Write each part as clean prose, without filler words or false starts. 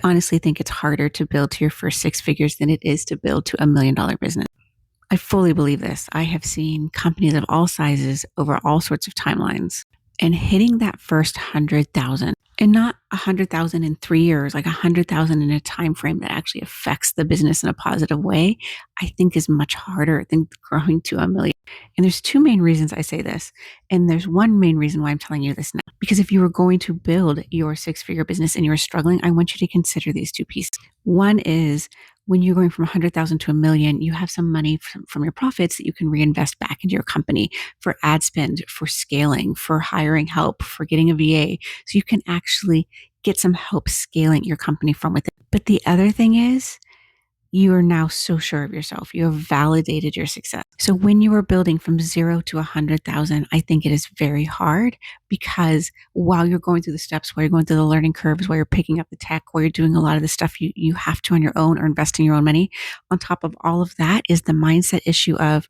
honestly think it's harder to build to your first six figures than it is to build to $1 million business. I fully believe this. I have seen companies of all sizes over all sorts of timelines, and hitting that first 100,000, and not 100,000 in 3 years, like 100,000 in a time frame that actually affects the business in a positive way, I think is much harder than growing to a million. And there's two main reasons I say this. And there's one main reason why I'm telling you this now. Because if you were going to build your six-figure business and you're struggling, I want you to consider these two pieces. One is when you're going from 100,000 to a million, you have some money from your profits that you can reinvest back into your company for ad spend, for scaling, for hiring help, for getting a VA. So you can actually get some help scaling your company from within. But the other thing is, you are now so sure of yourself. You have validated your success. So when you are building from 0 to 100,000, I think it is very hard because while you're going through the steps, while you're going through the learning curves, while you're picking up the tech, while you're doing a lot of the stuff you have to on your own or investing your own money, on top of all of that is the mindset issue of,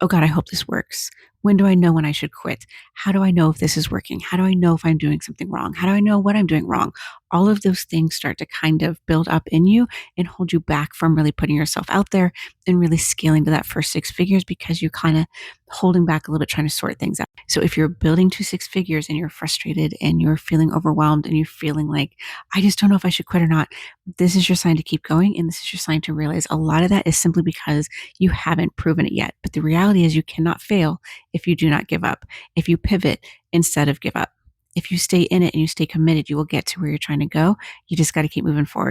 oh God, I hope this works. When do I know when I should quit? How do I know if this is working? How do I know if I'm doing something wrong? How do I know what I'm doing wrong? All of those things start to kind of build up in you and hold you back from really putting yourself out there and really scaling to that first six figures because you're kind of holding back a little bit, trying to sort things out. So if you're building to six figures and you're frustrated and you're feeling overwhelmed and you're feeling like, I just don't know if I should quit or not, this is your sign to keep going. And this is your sign to realize a lot of that is simply because you haven't proven it yet. But the reality is you cannot fail if you do not give up, if you pivot instead of give up. If you stay in it and you stay committed, you will get to where you're trying to go. You just got to keep moving forward.